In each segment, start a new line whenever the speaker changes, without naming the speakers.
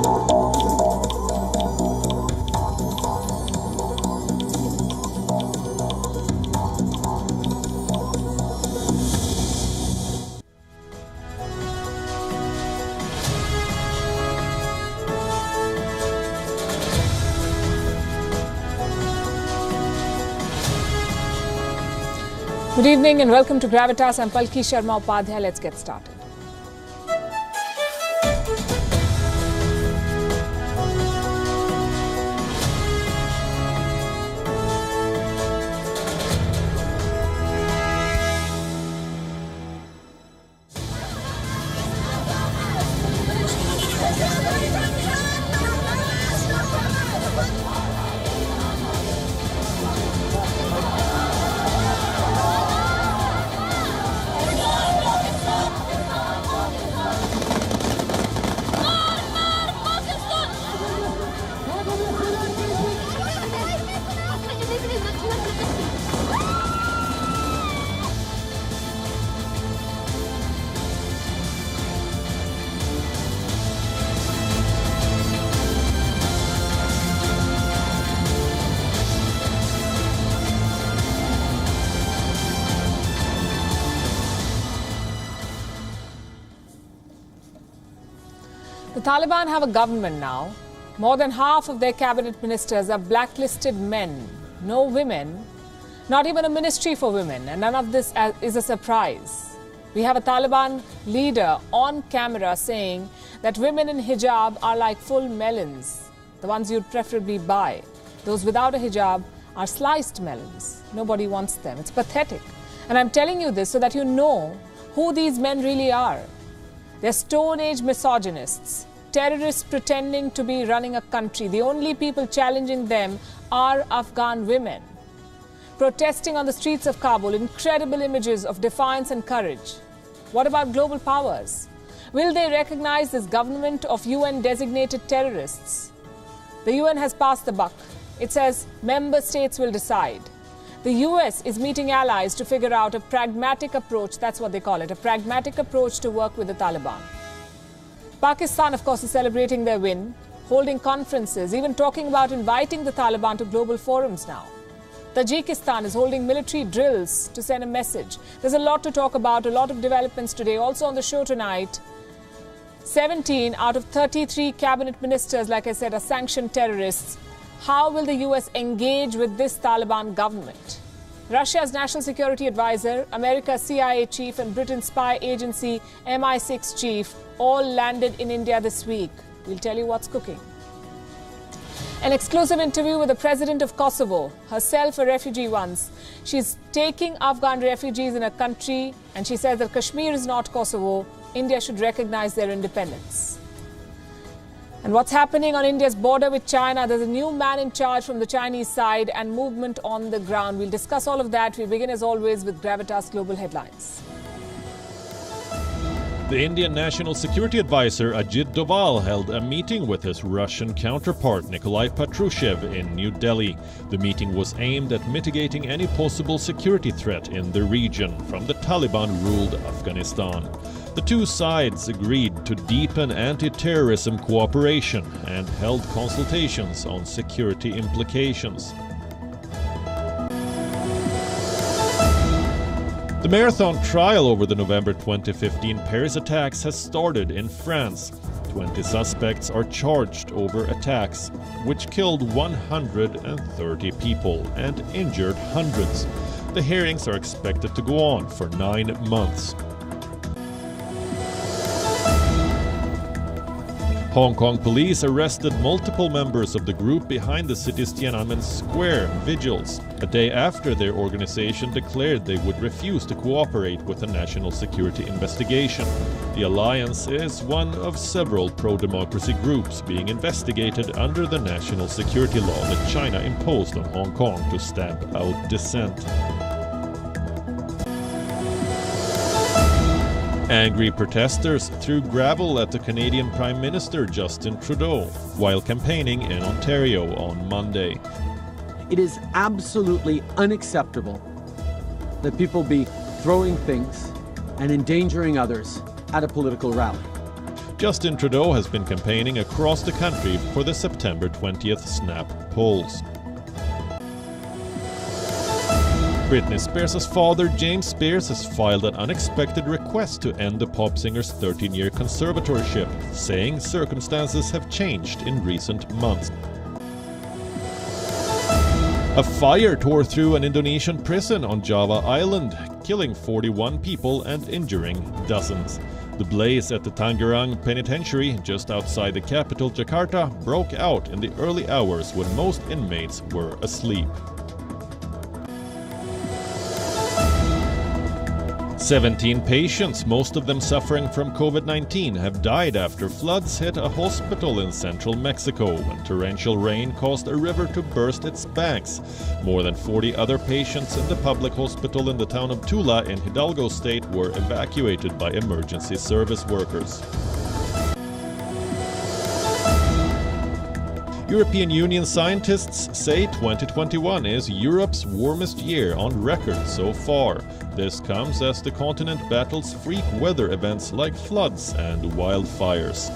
Good evening and welcome to Gravitas. I'm Palki, Sharma, Upadhyay. Let's get started. The Taliban have a government now. More than half of their cabinet ministers are blacklisted men. No women, not even a ministry for women. And none of this is a surprise. We have a Taliban leader on camera saying that women in hijab are like full melons, the ones you'd preferably buy. Those without a hijab are sliced melons. Nobody wants them. It's pathetic. And I'm telling you this so that you know who these men really are. They're Stone Age misogynists, terrorists pretending to be running a country. The only people challenging them are Afghan women. Protesting on the streets of Kabul, incredible images of defiance and courage. What about global powers? Will they recognize this government of UN-designated terrorists? The UN has passed the buck. It says member states will decide. The US is meeting allies to figure out a pragmatic approach, that's what they call it, a pragmatic approach to work with the Taliban. Pakistan, of course, is celebrating their win, holding conferences, even talking about inviting the Taliban to global forums now. Tajikistan is holding military drills to send a message. There's a lot to talk about, a lot of developments today. Also on the show tonight, 17 out of 33 cabinet ministers, like I said, are sanctioned terrorists. How will the US engage with this Taliban government? Russia's national security advisor, America's CIA chief and Britain's spy agency MI6 chief all landed in India this week. We'll tell you what's cooking. An exclusive interview with the president of Kosovo, herself a refugee once. She's taking Afghan refugees in a country and she says that Kashmir is not Kosovo. India should recognize their independence. And what's happening on India's border with China? There's a new man in charge from the Chinese side and movement on the ground. We'll discuss all of that. We begin as always with Gravitas Global Headlines.
The Indian National Security Advisor Ajit Doval held a meeting with his Russian counterpart Nikolai Patrushev in New Delhi. The meeting was aimed at mitigating any possible security threat in the region from the Taliban-ruled Afghanistan. The two sides agreed to deepen anti-terrorism cooperation and held consultations on security implications. The marathon trial over the November 2015 Paris attacks has started in France. 20 suspects are charged over attacks, which killed 130 people and injured hundreds. The hearings are expected to go on for 9 months. Hong Kong police arrested multiple members of the group behind the city's Tiananmen Square vigils, a day after their organization declared they would refuse to cooperate with a national security investigation. The alliance is one of several pro-democracy groups being investigated under the national security law that China imposed on Hong Kong to stamp out dissent. Angry protesters threw gravel at the Canadian Prime Minister Justin Trudeau while campaigning in Ontario on Monday.
It is absolutely unacceptable that people be throwing things and endangering others at a political rally.
Justin Trudeau has been campaigning across the country for the September 20th snap polls. Britney Spears' father, James Spears, has filed an unexpected request to end the pop singer's 13-year conservatorship, saying circumstances have changed in recent months. A fire tore through an Indonesian prison on Java Island, killing 41 people and injuring dozens. The blaze at the Tangerang Penitentiary, just outside the capital Jakarta, broke out in the early hours when most inmates were asleep. 17 patients, most of them suffering from COVID-19, have died after floods hit a hospital in central Mexico when torrential rain caused a river to burst its banks. More than 40 other patients in the public hospital in the town of Tula in Hidalgo state were evacuated by emergency service workers. European Union scientists say 2021 is Europe's warmest year on record so far. This comes as the continent battles freak weather events like floods and wildfires.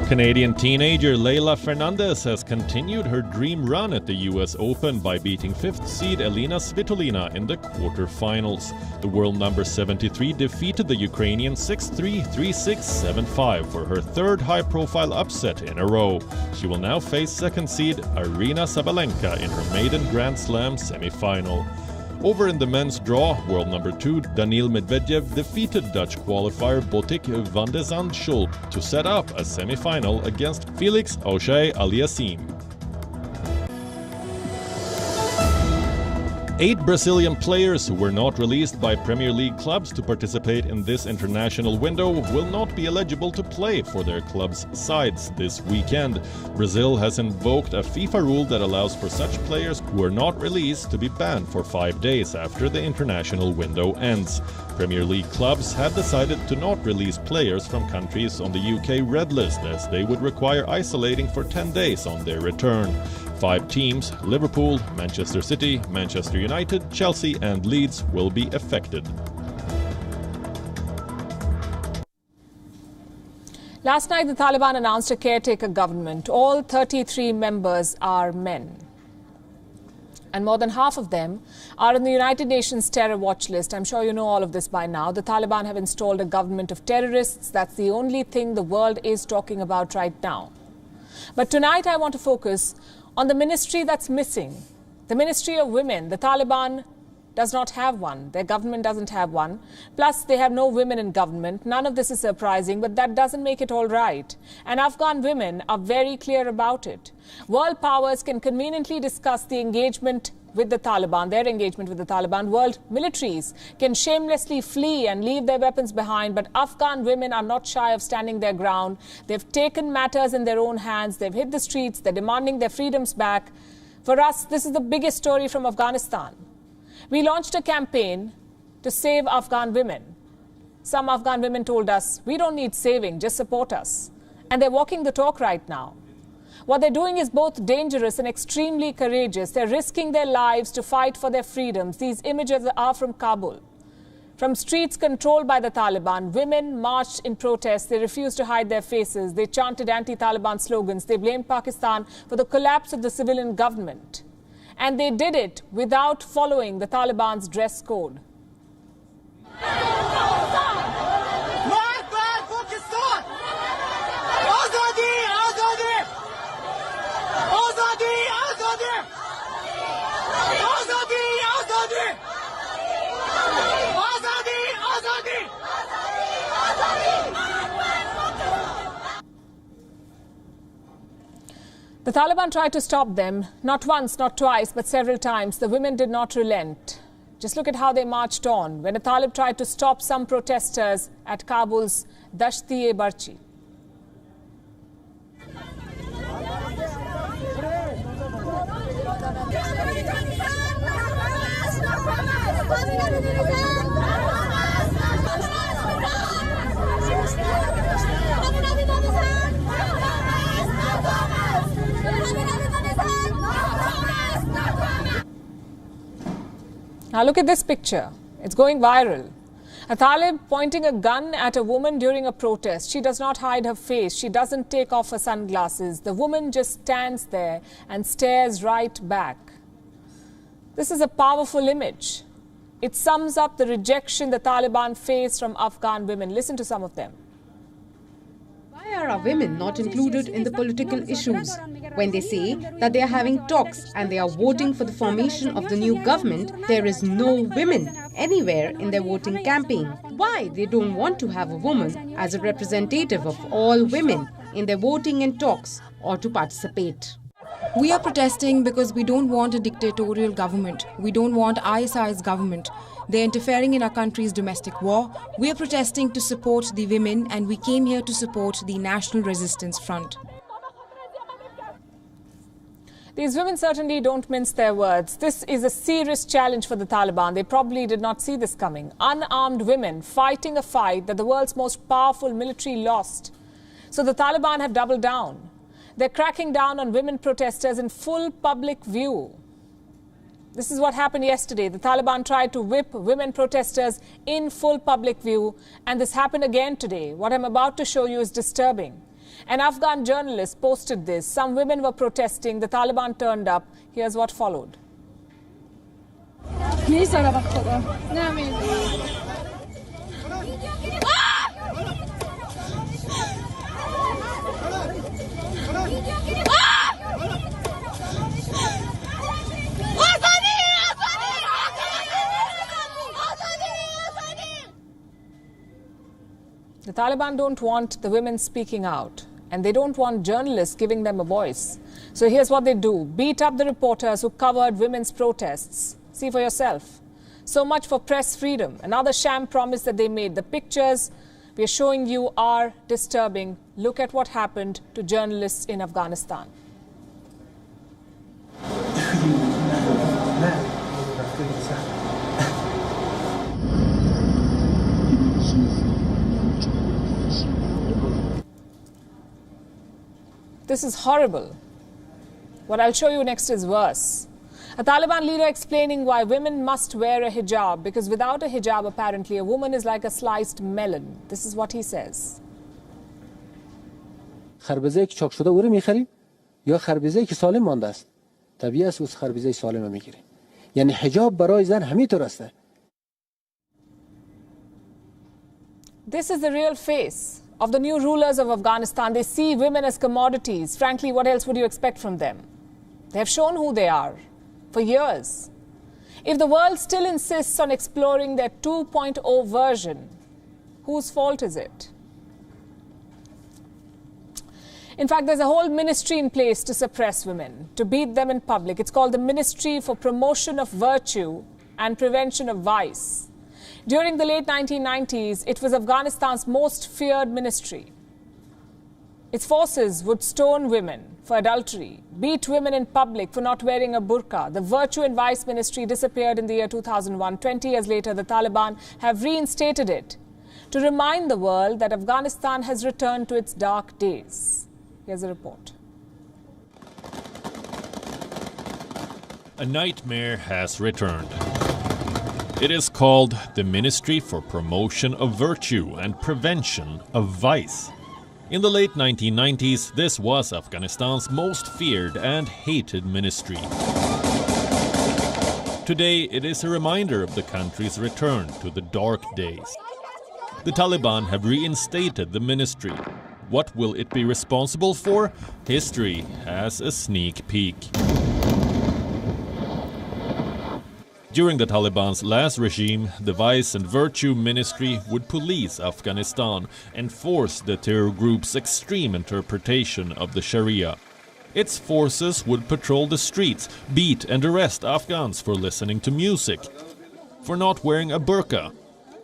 Canadian teenager Leylah Fernandez has continued her dream run at the US Open by beating 5th seed Elina Svitolina in the quarterfinals. The world number 73 defeated the Ukrainian 6-3, 3-6, 7-5 for her third high-profile upset in a row. She will now face second seed Aryna Sabalenka in her maiden Grand Slam semi-final. Over in the men's draw, world number 2 Daniil Medvedev defeated Dutch qualifier Botik van de Zandschulp to set up a semi-final against Felix Auger-Aliassime. 8 Brazilian players who were not released by Premier League clubs to participate in this international window will not be eligible to play for their clubs' sides this weekend. Brazil has invoked a FIFA rule that allows for such players who are not released to be banned for 5 days after the international window ends. Premier League clubs had decided to not release players from countries on the UK red list, as they would require isolating for 10 days on their return. 5 teams, Liverpool, Manchester City, Manchester United, Chelsea and Leeds, will be affected.
Last night, the Taliban announced a caretaker government. All 33 members are men. And more than half of them are on the United Nations terror watch list. I'm sure you know all of this by now. The Taliban have installed a government of terrorists. That's the only thing the world is talking about right now. But tonight, I want to focus on the ministry that's missing, the Ministry of Women. The Taliban does not have one. Their government doesn't have one. Plus, they have no women in government. None of this is surprising, but that doesn't make it all right. And Afghan women are very clear about it. World powers can conveniently discuss the engagement with the Taliban, their engagement with the Taliban. World militaries can shamelessly flee and leave their weapons behind, but Afghan women are not shy of standing their ground. They've taken matters in their own hands. They've hit the streets. They're demanding their freedoms back. For us, this is the biggest story from Afghanistan. We launched a campaign to save Afghan women. Some Afghan women told us, we don't need saving, just support us. And they're walking the talk right now. What they're doing is both dangerous and extremely courageous. They're risking their lives to fight for their freedoms. These images are from Kabul. From streets controlled by the Taliban, women marched in protest. They refused to hide their faces. They chanted anti-Taliban slogans. They blamed Pakistan for the collapse of the civilian government. And they did it without following the Taliban's dress code. The Taliban tried to stop them, not once, not twice, but several times. The women did not relent. Just look at how they marched on when a Talib tried to stop some protesters at Kabul's Dasht-e-Barchi. Now look at this picture. It's going viral. A Talib pointing a gun at a woman during a protest. She does not hide her face. She doesn't take off her sunglasses. The woman just stands there and stares right back. This is a powerful image. It sums up the rejection the Taliban face from Afghan women. Listen to some of them.
Why are our women not included in the political issues? When they say that they are having talks and they are voting for the formation of the new government, there is no women anywhere in their voting campaign. Why they don't want to have a woman as a representative of all women in their voting and talks or to participate?
We are protesting because we don't want a dictatorial government. We don't want ISI's government. They're interfering in our country's domestic war. We are protesting to support the women, and we came here to support the National Resistance Front.
These women certainly don't mince their words. This is a serious challenge for the Taliban. They probably did not see this coming. Unarmed women fighting a fight that the world's most powerful military lost. So the Taliban have doubled down. They're cracking down on women protesters in full public view. This is what happened yesterday. The Taliban tried to whip women protesters in full public view, and this happened again today. What I'm about to show you is disturbing. An Afghan journalist posted this. Some women were protesting. The Taliban turned up. Here's what followed. The Taliban don't want the women speaking out, and they don't want journalists giving them a voice. So here's what they do. Beat up the reporters who covered women's protests. See for yourself. So much for press freedom. Another sham promise that they made. The pictures we are showing you are disturbing. Look at what happened to journalists in Afghanistan. This is horrible. What I'll show you next is worse. A Taliban leader explaining why women must wear a hijab, because without a hijab, apparently, a woman is like a sliced melon. This is what he says.
خربزه‌ای که چاق شده او رو می‌خریم یا خربزه‌ای که سالم مانده است. طبیعی است از خربزه سالم رو می‌گیریم. یعنی حجاب برای زن همینطور است.
This is the real face of the new rulers of Afghanistan. They see women as commodities. Frankly, what else would you expect from them? They have shown who they are for years. If the world still insists on exploring their 2.0 version, whose fault is it? In fact, there's a whole ministry in place to suppress women, to beat them in public. It's called the Ministry for Promotion of Virtue and Prevention of Vice. During the late 1990s, it was Afghanistan's most feared ministry. Its forces would stone women for adultery, beat women in public for not wearing a burqa. The Virtue and Vice Ministry disappeared in the year 2001. 20 years later, the Taliban have reinstated it to remind the world that Afghanistan has returned to its dark days. Here's a report.
A nightmare has returned. It is called the Ministry for Promotion of Virtue and Prevention of Vice. In the late 1990s, this was Afghanistan's most feared and hated ministry. Today, it is a reminder of the country's return to the dark days. The Taliban have reinstated the ministry. What will it be responsible for? History has a sneak peek. During the Taliban's last regime, the Vice and Virtue Ministry would police Afghanistan and force the terror group's extreme interpretation of the Sharia. Its forces would patrol the streets, beat and arrest Afghans for listening to music, for not wearing a burqa,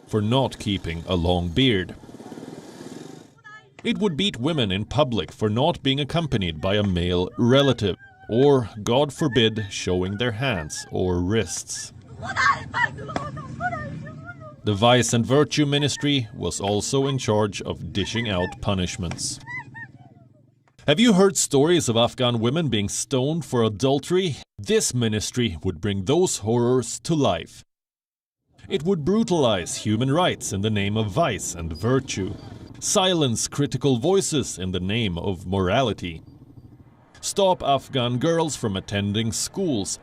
for not keeping a long beard. It would beat women in public for not being accompanied by a male relative, or, God forbid, showing their hands or wrists. The Vice and Virtue Ministry was also in charge of dishing out punishments. Have you heard stories of Afghan women being stoned for adultery? This ministry would bring those horrors to life. It would brutalize human rights in the name of vice and virtue, silence critical voices in the name of morality, stop Afghan girls from attending schools,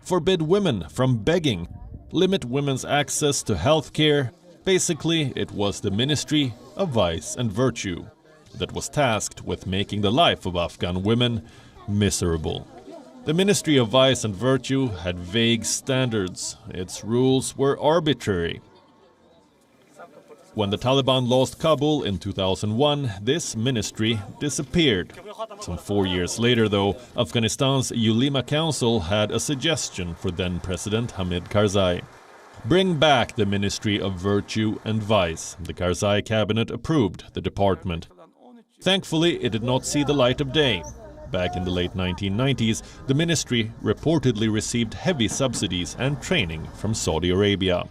forbid women from begging, limit women's access to health care. Basically, it was the Ministry of Vice and Virtue that was tasked with making the life of Afghan women miserable. The Ministry of Vice and Virtue had vague standards. Its rules were arbitrary. When the Taliban lost Kabul in 2001, this ministry disappeared. Some 4 years later, though, Afghanistan's Ulema Council had a suggestion for then-President Hamid Karzai. Bring back the Ministry of Virtue and Vice. The Karzai cabinet approved the department. Thankfully, it did not see the light of day. Back in the late 1990s, the ministry reportedly received heavy subsidies and training from Saudi Arabia.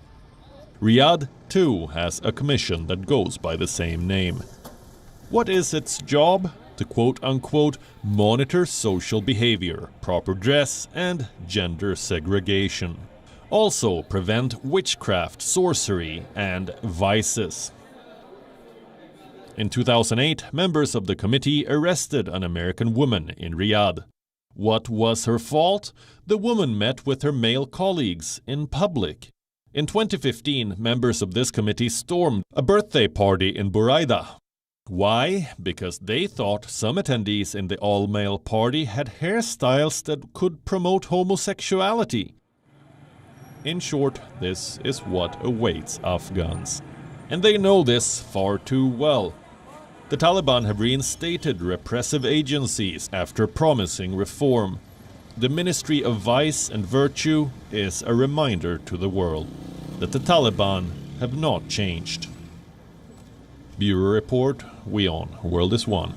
Riyadh, too, has a commission that goes by the same name. What is its job? To quote-unquote monitor social behavior, proper dress and gender segregation. Also prevent witchcraft, sorcery and vices. In 2008, members of the committee arrested an American woman in Riyadh. What was her fault? The woman met with her male colleagues in public. In 2015, members of this committee stormed a birthday party in Buraida. Why? Because they thought some attendees in the all-male party had hairstyles that could promote homosexuality. In short, this is what awaits Afghans. And they know this far too well. The Taliban have reinstated repressive agencies after promising reform. The Ministry of Vice and Virtue is a reminder to the world that the Taliban have not changed. Bureau Report, WION, World is One.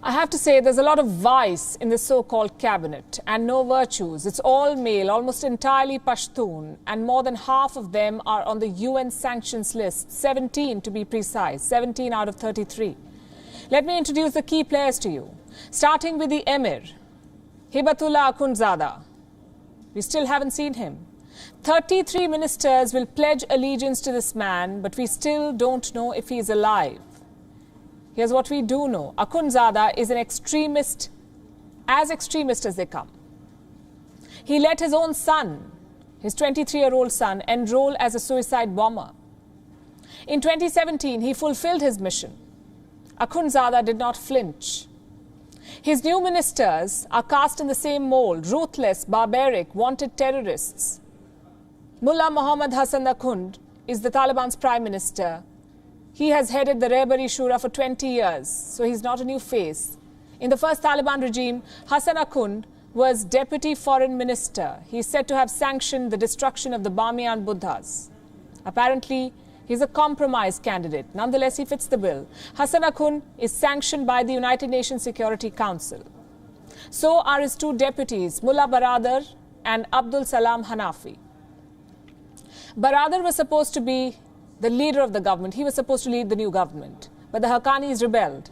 I have to say there's a lot of vice in the so-called cabinet and no virtues. It's all male, almost entirely Pashtun, and more than half of them are on the UN sanctions list, 17 to be precise, 17 out of 33. Let me introduce the key players to you, starting with the Emir, Hibatullah Akhundzada. We still haven't seen him. 33 ministers will pledge allegiance to this man, but we still don't know if he is alive. Here's what we do know. Akhundzada is an extremist as they come. He let his own son, his 23-year-old son, enroll as a suicide bomber. In 2017, he fulfilled his mission. Akhundzada did not flinch. His new ministers are cast in the same mold, ruthless, barbaric, wanted terrorists. Mullah Mohammed Hasan Akhund is the Taliban's prime minister. He has headed the Rehbari Shura for 20 years, so he's not a new face. In the first Taliban regime, Hasan Akhund was deputy foreign minister. He's said to have sanctioned the destruction of the Bamiyan Buddhas. Apparently, he's a compromise candidate. Nonetheless, he fits the bill. Hasan Akhund is sanctioned by the United Nations Security Council. So are his two deputies, Mullah Baradar and Abdul Salam Hanafi. Baradar was supposed to be the leader of the government. He was supposed to lead the new government. But the Haqqanis rebelled.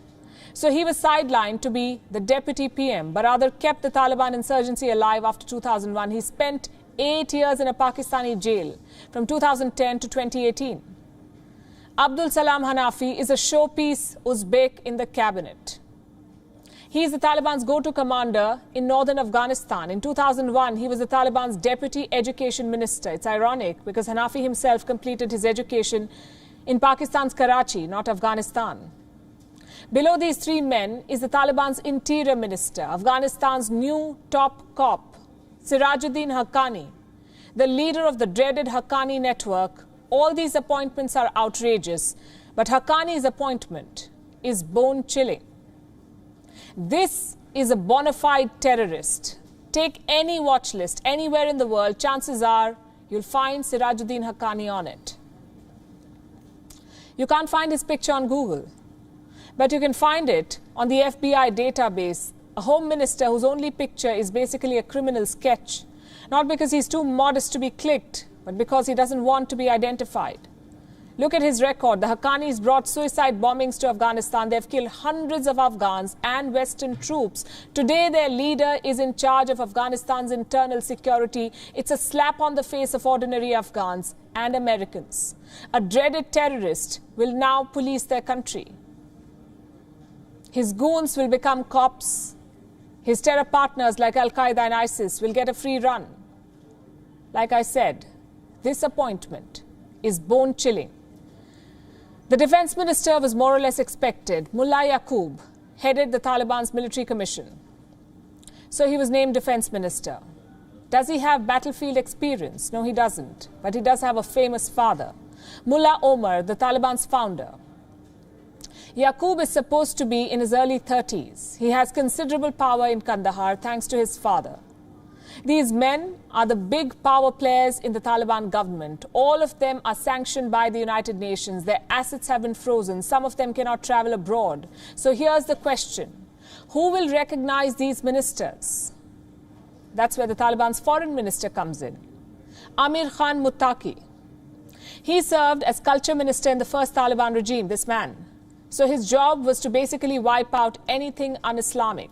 So he was sidelined to be the deputy PM. Baradar kept the Taliban insurgency alive after 2001. He spent 8 years in a Pakistani jail from 2010 to 2018. Abdul Salam Hanafi is a showpiece Uzbek in the cabinet. He is the Taliban's go-to commander in northern Afghanistan. In 2001, he was the Taliban's deputy education minister. It's ironic because Hanafi himself completed his education in Pakistan's Karachi, not Afghanistan. Below these three men is the Taliban's interior minister, Afghanistan's new top cop, Sirajuddin Haqqani, the leader of the dreaded Haqqani network. All these appointments are outrageous, but Haqqani's appointment is bone-chilling. This is a bona fide terrorist. Take any watch list anywhere in the world, chances are you'll find Sirajuddin Haqqani on it. You can't find his picture on Google, but you can find it on the FBI database. A home minister whose only picture is basically a criminal sketch, not because he's too modest to be clicked, but because he doesn't want to be identified. Look at his record. The Haqqanis brought suicide bombings to Afghanistan. They've killed hundreds of Afghans and Western troops. Today, their leader is in charge of Afghanistan's internal security. It's a slap on the face of ordinary Afghans and Americans. A dreaded terrorist will now police their country. His goons will become cops. His terror partners like Al-Qaeda and ISIS will get a free run. Like I said, this appointment is bone-chilling. The defense minister was more or less expected. Mullah Yaqub headed the Taliban's military commission. So he was named defense minister. Does he have battlefield experience? No, he doesn't. But he does have a famous father. Mullah Omar, the Taliban's founder. Yaqub is supposed to be in his early 30s. He has considerable power in Kandahar thanks to his father. These men are the big power players in the Taliban government. All of them are sanctioned by the United Nations. Their assets have been frozen. Some of them cannot travel abroad. So here's the question. Who will recognize these ministers? That's where the Taliban's foreign minister comes in. Amir Khan Muttaqi. He served as culture minister in the first Taliban regime, this man. So his job was to basically wipe out anything un-Islamic.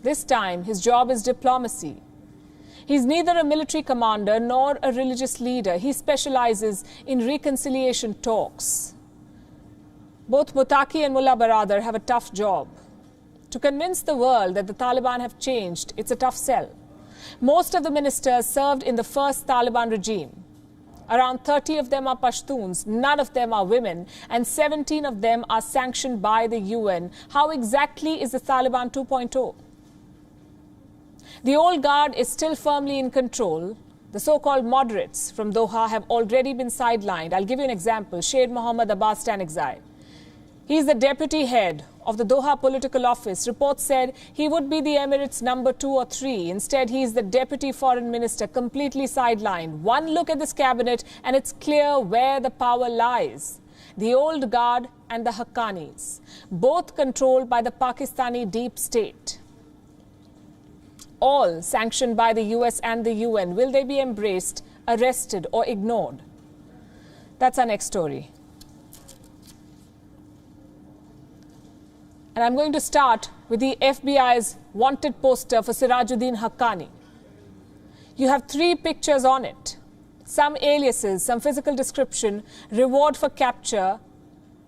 This time, his job is diplomacy. He's neither a military commander nor a religious leader. He specializes in reconciliation talks. Both Muttaqi and Mullah Baradar have a tough job. To convince the world that the Taliban have changed, it's a tough sell. Most of the ministers served in the first Taliban regime. Around 30 of them are Pashtuns, none of them are women, and 17 of them are sanctioned by the UN. How exactly is the Taliban 2.0? The old guard is still firmly in control. The so-called moderates from Doha have already been sidelined. I'll give you an example. Sheikh Mohammed Abbas Tanekzai. He's the deputy head of the Doha political office. Reports said he would be the Emirates' number 2 or 3. Instead, he's the deputy foreign minister, completely sidelined. One look at this cabinet and it's clear where the power lies. The old guard and the Haqqanis, both controlled by the Pakistani deep state. All sanctioned by the US and the UN. Will they be embraced, arrested or ignored? That's our next story. And I'm going to start with the FBI's wanted poster for Sirajuddin Haqqani. You have 3 pictures on it. Some aliases, some physical description, reward for capture.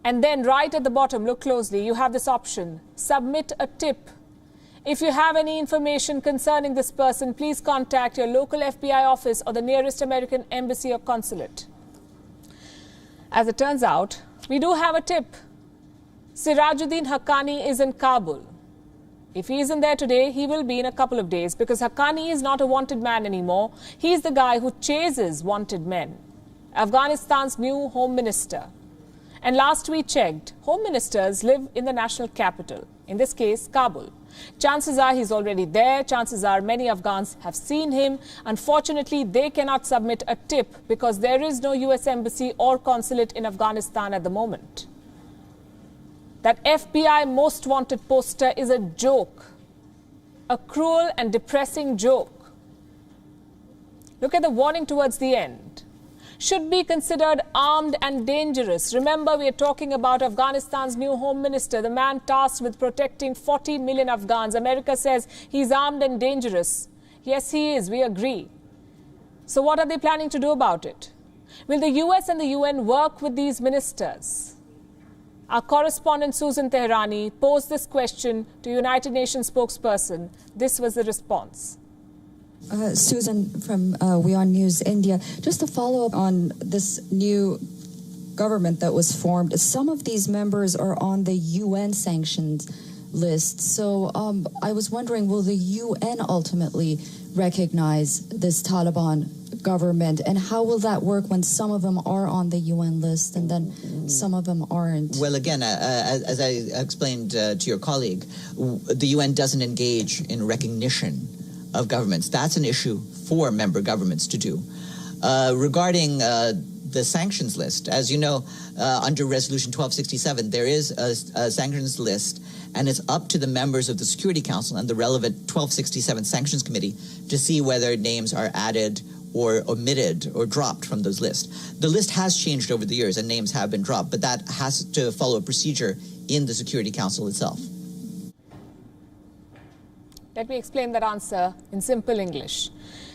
And then right at the bottom, look closely, you have this option, submit a tip. If you have any information concerning this person, please contact your local FBI office or the nearest American embassy or consulate. As it turns out, we do have a tip. Sirajuddin Haqqani is in Kabul. If he isn't there today, he will be in a couple of days because Haqqani is not a wanted man anymore. He's the guy who chases wanted men. Afghanistan's new home minister. And last we checked, home ministers live in the national capital, in this case, Kabul. Chances are he's already there. Chances are many Afghans have seen him. Unfortunately, they cannot submit a tip because there is no US embassy or consulate in Afghanistan at the moment. That FBI most wanted poster is a joke, a cruel and depressing joke. Look at the warning towards the end. Should be considered armed and dangerous. Remember, we are talking about Afghanistan's new home minister, the man tasked with protecting 40 million Afghans. America says he's armed and dangerous. Yes, he is. We agree. So what are they planning to do about it? Will the US and the UN work with these ministers? Our correspondent Susan Tehrani posed this question to United Nations spokesperson. This was the response.
Susan from WION News India. Just to follow up on this new government that was formed, some of these members are on the UN sanctions list. So I was wondering, will the UN ultimately recognize this Taliban government? And how will that work when some of them are on the UN list and then some of them aren't?
Well, again, as I explained to your colleague, the UN doesn't engage in recognition of governments. That's an issue for member governments to do. Regarding the sanctions list, as you know, under Resolution 1267, there is a sanctions list, and it's up to the members of the Security Council and the relevant 1267 Sanctions Committee to see whether names are added or omitted or dropped from those lists. The list has changed over the years and names have been dropped, but that has to follow a procedure in the Security Council itself.
Let me explain that answer in simple English.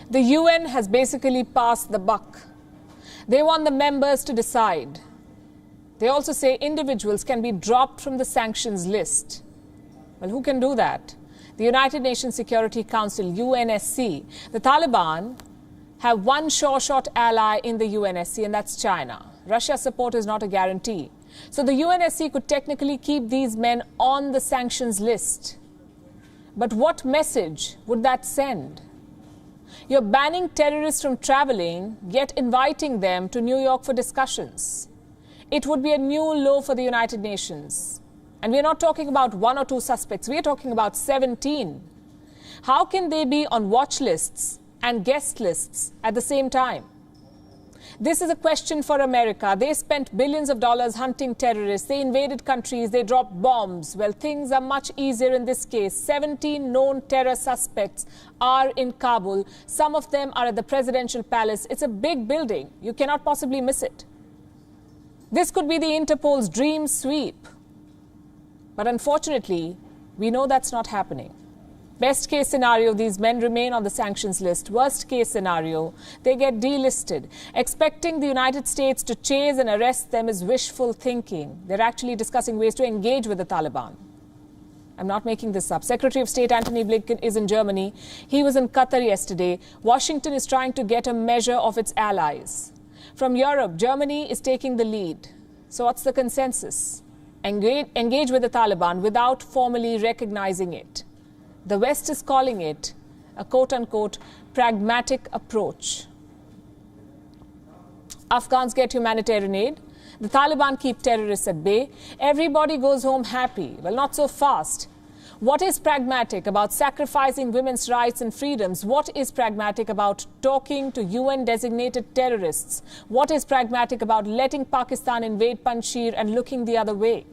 The UN has basically passed the buck. They want the members to decide. They also say individuals can be dropped from the sanctions list. Well, who can do that? The United Nations Security Council, UNSC. The Taliban have one sure-shot ally in the UNSC, and that's China. Russia's support is not a guarantee. So the UNSC could technically keep these men on the sanctions list. But what message would that send? You're banning terrorists from traveling, yet inviting them to New York for discussions. It would be a new low for the United Nations. And we're not talking about 1 or 2 suspects. We're talking about 17. How can they be on watch lists and guest lists at the same time? This is a question for America. They spent billions of dollars hunting terrorists. They invaded countries. They dropped bombs. Well, things are much easier in this case. 17 known terror suspects are in Kabul. Some of them are at the presidential palace. It's a big building. You cannot possibly miss it. This could be the Interpol's dream sweep. But unfortunately, we know that's not happening. Best case scenario, these men remain on the sanctions list. Worst case scenario, they get delisted. Expecting the United States to chase and arrest them is wishful thinking. They're actually discussing ways to engage with the Taliban. I'm not making this up. Secretary of State Antony Blinken is in Germany. He was in Qatar yesterday. Washington is trying to get a measure of its allies. From Europe, Germany is taking the lead. So what's the consensus? Engage with the Taliban without formally recognizing it. The West is calling it a quote-unquote pragmatic approach. Afghans get humanitarian aid. The Taliban keep terrorists at bay. Everybody goes home happy. Well, not so fast. What is pragmatic about sacrificing women's rights and freedoms? What is pragmatic about talking to UN-designated terrorists? What is pragmatic about letting Pakistan invade Panjshir and looking the other way?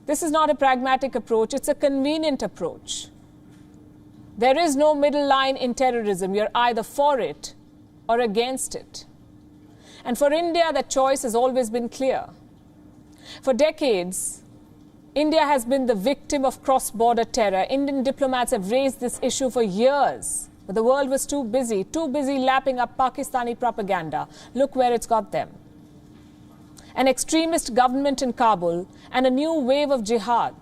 This is not a pragmatic approach, it's a convenient approach. There is no middle line in terrorism. You're either for it or against it. And for India, that choice has always been clear. For decades, India has been the victim of cross-border terror. Indian diplomats have raised this issue for years, but the world was too busy lapping up Pakistani propaganda. Look where it's got them. An extremist government in Kabul and a new wave of jihad.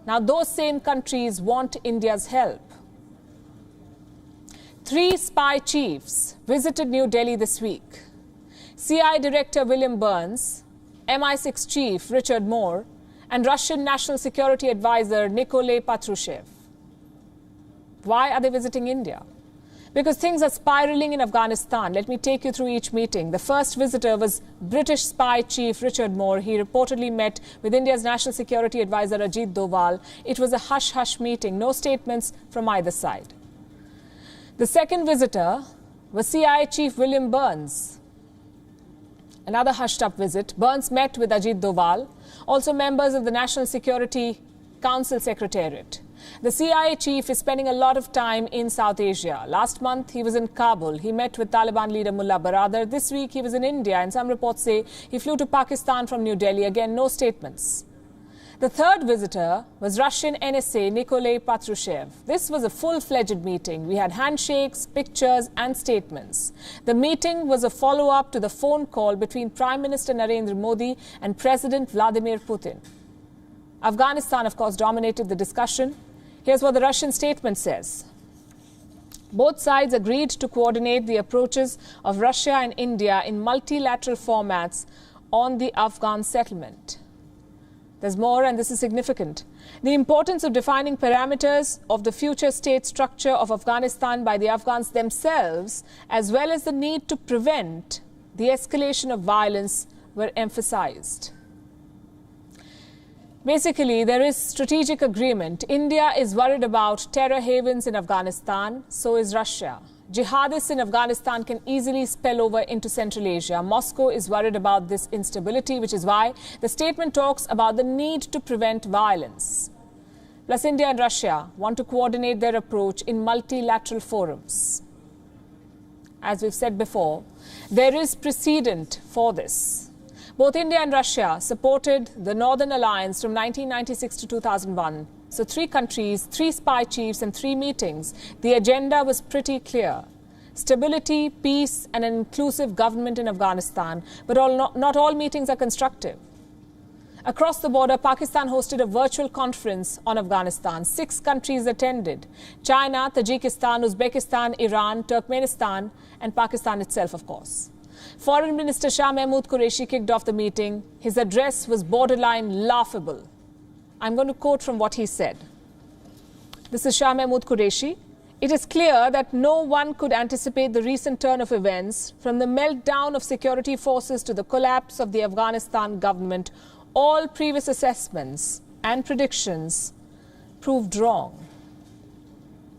Now those same countries want India's help. 3 spy chiefs visited New Delhi this week. CIA Director William Burns, MI6 Chief Richard Moore, and Russian National Security Advisor Nikolay Patrushev. Why are they visiting India? Because things are spiraling in Afghanistan. Let me take you through each meeting. The first visitor was British spy chief Richard Moore. He reportedly met with India's National Security Advisor Ajit Doval. It was a hush-hush meeting, no statements from either side. The second visitor was CIA Chief William Burns. Another hushed-up visit. Burns met with Ajit Doval, also members of the National Security Council Secretariat. The CIA chief is spending a lot of time in South Asia. Last month, he was in Kabul. He met with Taliban leader Mullah Baradar. This week, he was in India, and some reports say he flew to Pakistan from New Delhi. Again, no statements. The third visitor was Russian NSA Nikolay Patrushev. This was a full-fledged meeting. We had handshakes, pictures, and statements. The meeting was a follow-up to the phone call between Prime Minister Narendra Modi and President Vladimir Putin. Afghanistan, of course, dominated the discussion. Here's what the Russian statement says. Both sides agreed to coordinate the approaches of Russia and India in multilateral formats on the Afghan settlement. There's more, and this is significant. The importance of defining parameters of the future state structure of Afghanistan by the Afghans themselves, as well as the need to prevent the escalation of violence, were emphasized. Basically, there is strategic agreement. India is worried about terror havens in Afghanistan, so is Russia. Jihadists in Afghanistan can easily spill over into Central Asia. Moscow is worried about this instability, which is why the statement talks about the need to prevent violence. Plus, India and Russia want to coordinate their approach in multilateral forums. as we've said before, there is precedent for this. Both India and Russia supported the Northern Alliance from 1996 to 2001. So 3 countries, 3 spy chiefs and 3 meetings. The agenda was pretty clear. Stability, peace and an inclusive government in Afghanistan. But not all meetings are constructive. Across the border, Pakistan hosted a virtual conference on Afghanistan. 6 countries attended: China, Tajikistan, Uzbekistan, Iran, Turkmenistan and Pakistan itself, of course. Foreign Minister Shah Mahmood Qureshi kicked off the meeting. His address was borderline laughable. I'm going to quote from what he said. This is Shah Mahmood Qureshi. It is clear that no one could anticipate the recent turn of events, from the meltdown of security forces to the collapse of the Afghanistan government. All previous assessments and predictions proved wrong.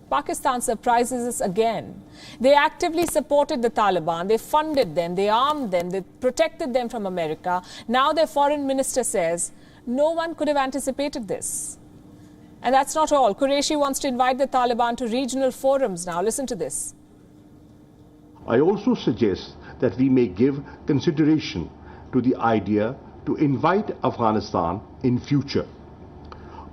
Pakistan surprises us again. They actively supported the Taliban, they funded them, they armed them, they protected them from America. Now their foreign minister says no one could have anticipated this. And that's not all. Qureshi wants to invite the Taliban to regional forums now. Listen to this.
I also suggest that we may give consideration to the idea to invite Afghanistan in future.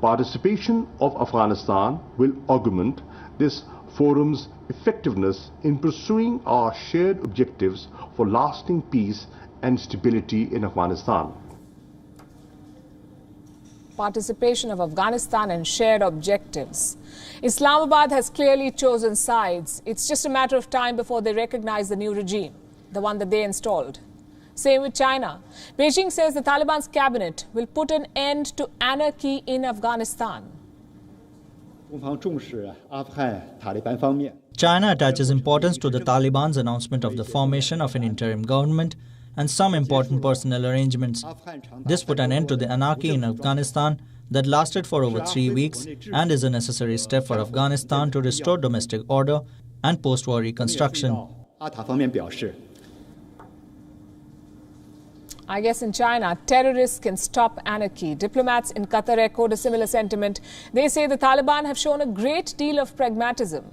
Participation of Afghanistan will augment this forum's effectiveness in pursuing our shared objectives for lasting peace and stability in Afghanistan.
Participation of Afghanistan and shared objectives. Islamabad has clearly chosen sides. It's just a matter of time before they recognize the new regime, the one that they installed. Same with China. Beijing says the Taliban's cabinet will put an end to anarchy in Afghanistan.
China attaches importance to the Taliban's announcement of the formation of an interim government and some important personnel arrangements. This put an end to the anarchy in Afghanistan that lasted for over 3 weeks and is a necessary step for Afghanistan to restore domestic order and post-war reconstruction.
I guess in China, terrorists can stop anarchy. Diplomats in Qatar echoed a similar sentiment. They say the Taliban have shown a great deal of pragmatism.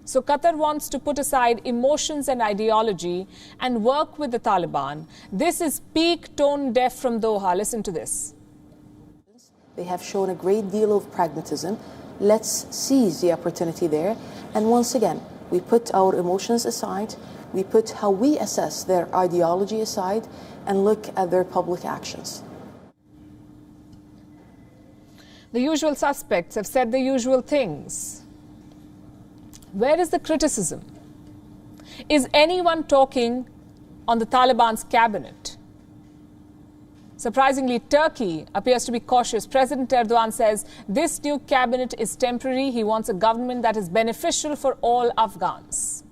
So Qatar wants to put aside emotions and ideology and work with the Taliban. This is peak tone deaf from Doha. Listen to this.
They have shown a great deal of pragmatism. Let's seize the opportunity there. And once again, we put our emotions aside. We put how we assess their ideology aside and look at their public actions.
The usual suspects have said the usual things. Where is the criticism? Is anyone talking on the Taliban's cabinet? Surprisingly, Turkey appears to be cautious. President Erdogan says this new cabinet is temporary. He wants a government that is beneficial for all Afghans.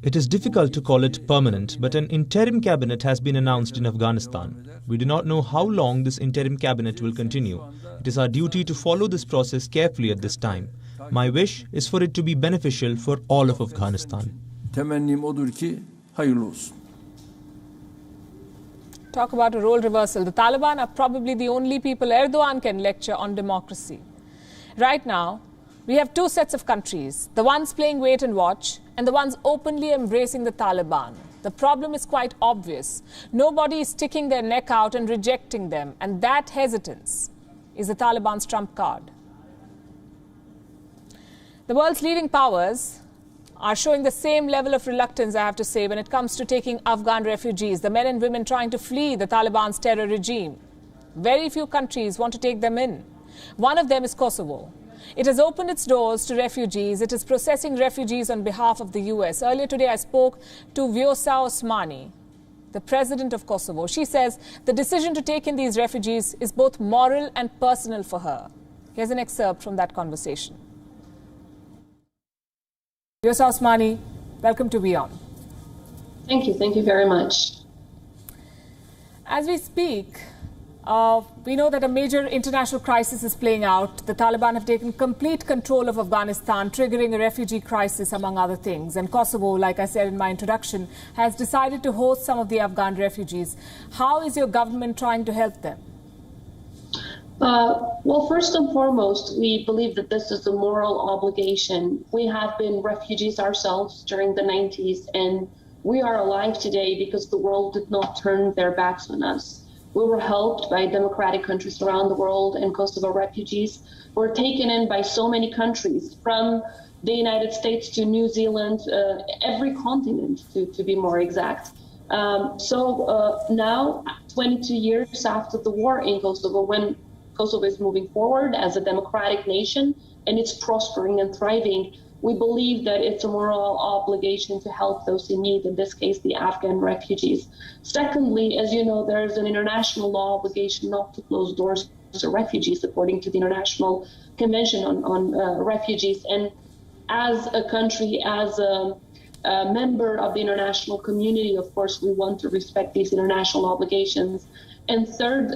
It is difficult to call it permanent, but an interim cabinet has been announced in Afghanistan. We do not know how long this interim cabinet will continue. It is our duty to follow this process carefully at this time. My wish is for it to be beneficial for all of Afghanistan.
Talk about a role reversal. The Taliban are probably the only people Erdogan can lecture on democracy. Right now, we have 2 sets of countries, the ones playing wait and watch and the ones openly embracing the Taliban. The problem is quite obvious. Nobody is sticking their neck out and rejecting them, and that hesitance is the Taliban's trump card. The world's leading powers are showing the same level of reluctance, I have to say, when it comes to taking Afghan refugees, the men and women trying to flee the Taliban's terror regime. Very few countries want to take them in. One of them is Kosovo. It has opened its doors to refugees. It is processing refugees on behalf of the US. Earlier today, I spoke to Vjosa Osmani, the president of Kosovo. She says the decision to take in these refugees is both moral and personal for her. Here's an excerpt from that conversation. Vjosa Osmani, welcome to WION.
Thank you. Thank you very much.
As we speak, we know that a major international crisis is playing out. The Taliban have taken complete control of Afghanistan, triggering a refugee crisis, among other things. And Kosovo, like I said in my introduction, has decided to host some of the Afghan refugees. How is your government trying to help them?
Well, first and foremost, we believe that this is a moral obligation. We have been refugees ourselves during the 90s, and we are alive today because the world did not turn their backs on us. We were helped by democratic countries around the world, and Kosovo refugees were taken in by so many countries, from the United States to New Zealand, every continent, to be more exact. So now, 22 years after the war in Kosovo, when Kosovo is moving forward as a democratic nation and it's prospering and thriving, we believe that it's a moral obligation to help those in need, in this case, the Afghan refugees. Secondly, as you know, there is an international law obligation not to close doors to refugees, according to the International Convention on Refugees. And as a country, as a member of the international community, of course, we want to respect these international obligations. And third,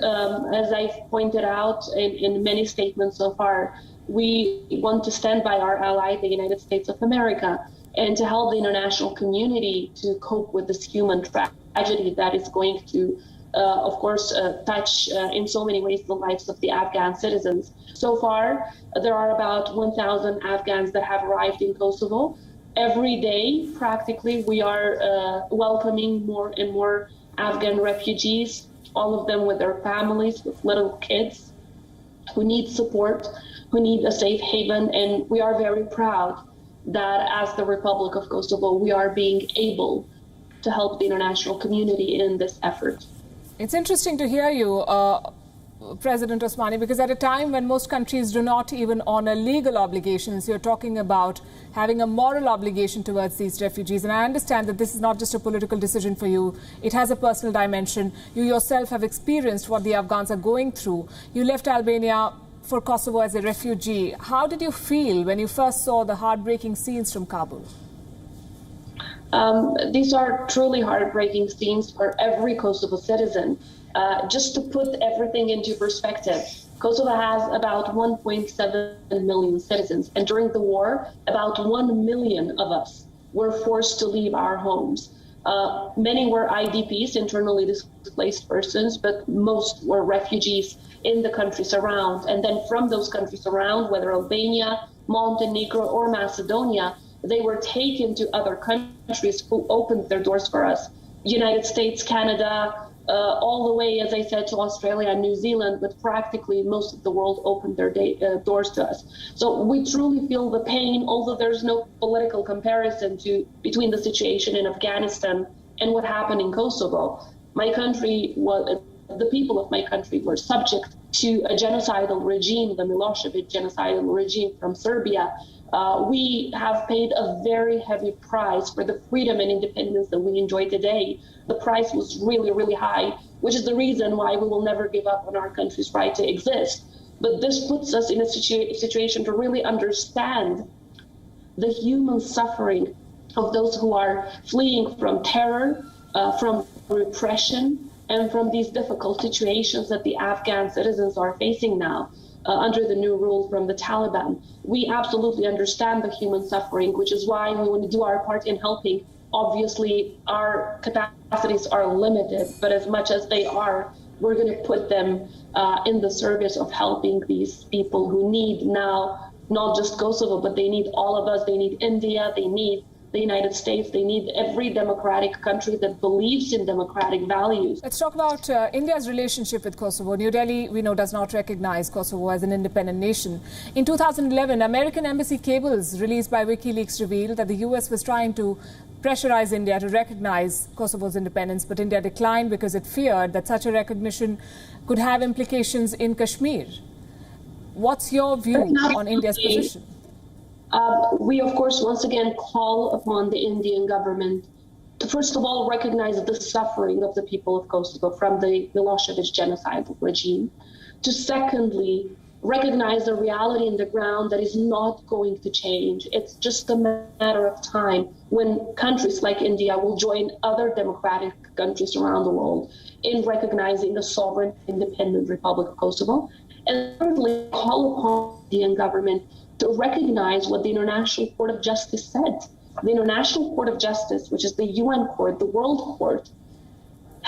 as I've pointed out in many statements so far, we want to stand by our ally, the United States of America, and to help the international community to cope with this human tragedy that is going to, of course, touch in so many ways the lives of the Afghan citizens. So far, there are about 1,000 Afghans that have arrived in Kosovo. Every day, practically, we are welcoming more and more Afghan refugees, all of them with their families, with little kids who need support, who need a safe haven. And we are very proud that as the Republic of Kosovo, we are being able to help the international community in this effort.
It's interesting to hear you, President Osmani, because at a time when most countries do not even honor legal obligations, you're talking about having a moral obligation towards these refugees. And I understand that this is not just a political decision for you. It has a personal dimension. You yourself have experienced what the Afghans are going through. You left Albania for Kosovo as a refugee. How did you feel when you first saw the heartbreaking scenes from Kabul?
These are truly heartbreaking scenes for every Kosovo citizen. Just to put everything into perspective, Kosovo has about 1.7 million citizens, and during the war, about 1 million of us were forced to leave our homes. Many were IDPs, internally displaced persons, but most were refugees in the countries around. And then from those countries around, whether Albania, Montenegro, or Macedonia, they were taken to other countries who opened their doors for us. United States, Canada, all the way, as I said, to Australia and New Zealand, but practically most of the world opened their doors to us. So we truly feel the pain, although there's no political comparison between the situation in Afghanistan and what happened in Kosovo. My country, the people of my country were subject to a genocidal regime, the Milosevic genocidal regime from Serbia. We have paid a very heavy price for the freedom and independence that we enjoy today. The price was really, really high, which is the reason why we will never give up on our country's right to exist. But this puts us in a situation to really understand the human suffering of those who are fleeing from terror, from repression, and from these difficult situations that the Afghan citizens are facing now. Under the new rule from the Taliban. We absolutely understand the human suffering, which is why we want to do our part in helping. Obviously, our capacities are limited, but as much as they are, we're going to put them in the service of helping these people who need now, not just Kosovo, but they need all of us. They need India, they need the United States, they need every democratic country that believes in democratic values.
Let's talk about India's relationship with Kosovo. New Delhi, we know, does not recognize Kosovo as an independent nation. In 2011, American embassy cables released by WikiLeaks revealed that the US was trying to pressurize India to recognize Kosovo's independence, but India declined because it feared that such a recognition could have implications in Kashmir. What's your view on India's position?
We, of course, once again call upon the Indian government to, first of all, recognize the suffering of the people of Kosovo from the Milosevic genocidal regime, to secondly, recognize the reality in the ground that is not going to change. It's just a matter of time when countries like India will join other democratic countries around the world in recognizing the sovereign, independent Republic of Kosovo. And thirdly, call upon the Indian government to recognize what the International Court of Justice said. The International Court of Justice, which is the UN court, the World Court,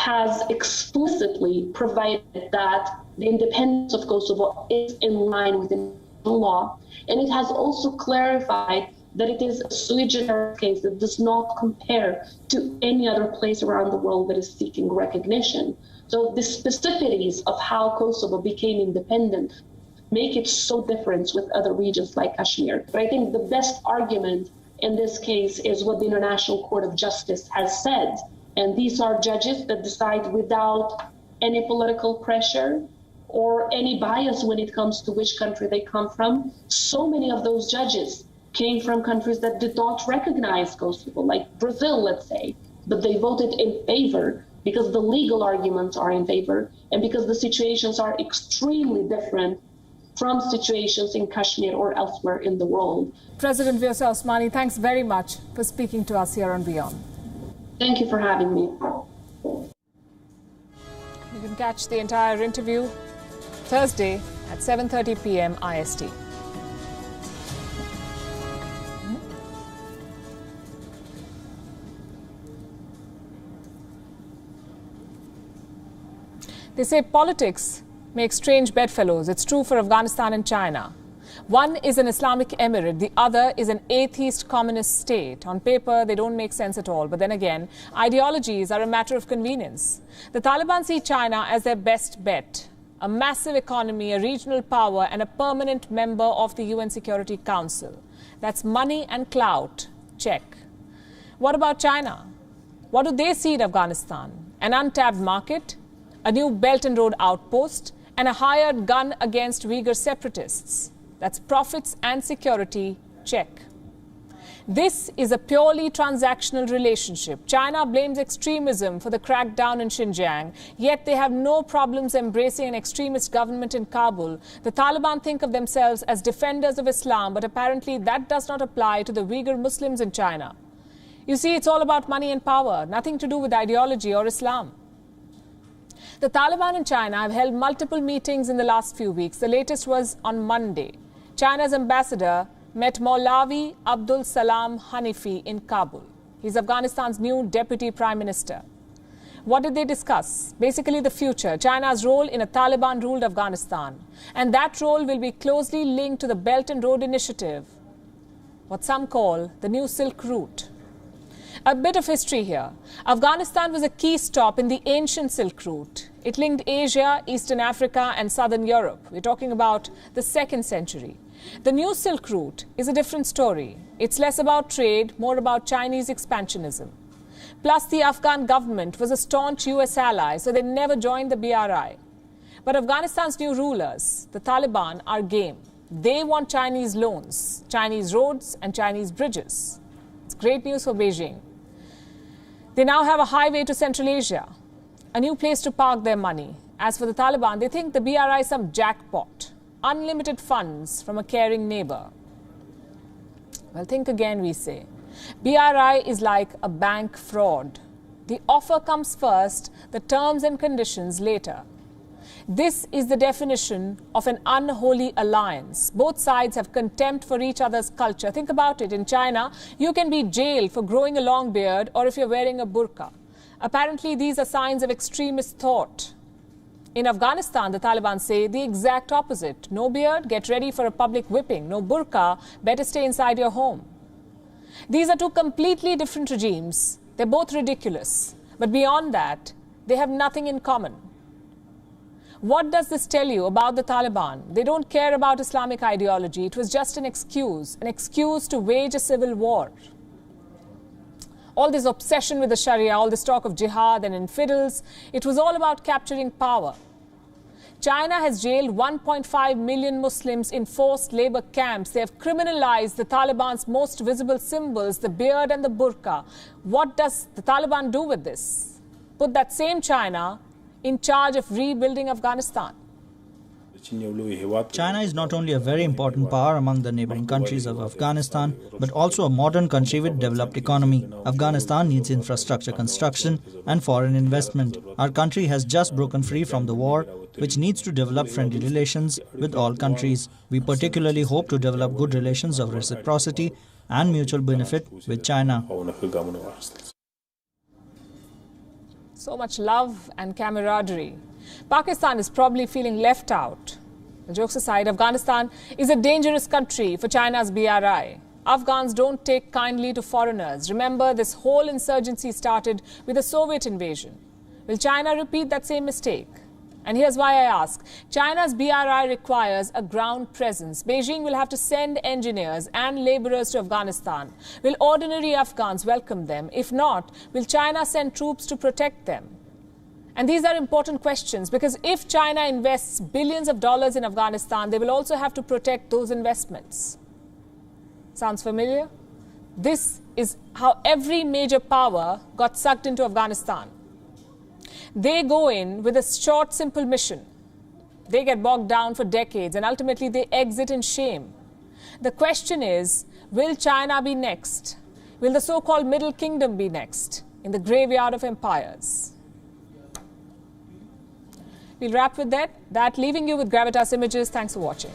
has explicitly provided that the independence of Kosovo is in line with international law, and it has also clarified that it is a sui generis case that does not compare to any other place around the world that is seeking recognition. So the specificities of how Kosovo became independent make it so different with other regions like Kashmir. But I think the best argument in this case is what the International Court of Justice has said. And these are judges that decide without any political pressure or any bias when it comes to which country they come from. So many of those judges came from countries that did not recognize Kosovo, like Brazil, let's say, but they voted in favor because the legal arguments are in favor and because the situations are extremely different from situations in Kashmir or elsewhere in the world.
President Vyosa Osmani, thanks very much for speaking to us here on WION.
Thank you for having me.
You can catch the entire interview Thursday at 7:30 p.m. IST. They say politics make strange bedfellows. It's true for Afghanistan and China. One is an Islamic emirate, the other is an atheist communist state. On paper, they don't make sense at all. But then again, ideologies are a matter of convenience. The Taliban see China as their best bet. A massive economy, a regional power, and a permanent member of the UN Security Council. That's money and clout. Check. What about China? What do they see in Afghanistan? An untapped market, a new Belt and Road outpost, and a hired gun against Uyghur separatists. That's profits and security. Check. This is a purely transactional relationship. China blames extremism for the crackdown in Xinjiang, yet they have no problems embracing an extremist government in Kabul. The Taliban think of themselves as defenders of Islam, but apparently that does not apply to the Uyghur Muslims in China. You see, it's all about money and power, nothing to do with ideology or Islam. The Taliban in China have held multiple meetings in the last few weeks. The latest was on Monday. China's ambassador met Maulavi Abdul Salam Hanifi in Kabul. He's Afghanistan's new deputy prime minister. What did they discuss? Basically the future, China's role in a Taliban-ruled Afghanistan. And that role will be closely linked to the Belt and Road Initiative, what some call the new Silk Route. A bit of history here. Afghanistan was a key stop in the ancient Silk Route. It linked Asia, Eastern Africa, and Southern Europe. We're talking about the 2nd century. The new Silk Route is a different story. It's less about trade, more about Chinese expansionism. Plus, the Afghan government was a staunch US ally, so they never joined the BRI. But Afghanistan's new rulers, the Taliban, are game. They want Chinese loans, Chinese roads, and Chinese bridges. It's great news for Beijing. They now have a highway to Central Asia, a new place to park their money. As for the Taliban, they think the BRI is some jackpot. Unlimited funds from a caring neighbor. Well, think again, we say. BRI is like a bank fraud. The offer comes first, the terms and conditions later. This is the definition of an unholy alliance. Both sides have contempt for each other's culture. Think about it. In China, you can be jailed for growing a long beard or if you're wearing a burqa. Apparently, these are signs of extremist thought. In Afghanistan, the Taliban say the exact opposite. No beard, get ready for a public whipping. No burqa, better stay inside your home. These are two completely different regimes. They're both ridiculous. But beyond that, they have nothing in common. What does this tell you about the Taliban? They don't care about Islamic ideology. It was just an excuse to wage a civil war. All this obsession with the Sharia, all this talk of jihad and infidels, it was all about capturing power. China has jailed 1.5 million Muslims in forced labor camps. They have criminalized the Taliban's most visible symbols, the beard and the burqa. What does the Taliban do with this? Put that same China in charge of rebuilding Afghanistan.
China is not only a very important power among the neighboring countries of Afghanistan, but also a modern country with developed economy. Afghanistan needs infrastructure construction and foreign investment. Our country has just broken free from the war, which needs to develop friendly relations with all countries. We particularly hope to develop good relations of reciprocity and mutual benefit with China.
So much love and camaraderie. Pakistan is probably feeling left out. Jokes aside, Afghanistan is a dangerous country for China's BRI. Afghans don't take kindly to foreigners. Remember, this whole insurgency started with the Soviet invasion. Will China repeat that same mistake? And here's why I ask. China's BRI requires a ground presence. Beijing will have to send engineers and laborers to Afghanistan. Will ordinary Afghans welcome them? If not, will China send troops to protect them? And these are important questions because if China invests billions of dollars in Afghanistan, they will also have to protect those investments. Sounds familiar? This is how every major power got sucked into Afghanistan. They go in with a short, simple mission. They get bogged down for decades and ultimately they exit in shame. The question is, will China be next? Will the so-called Middle Kingdom be next in the graveyard of empires? We'll wrap with that, leaving you with Gravitas images. Thanks for watching.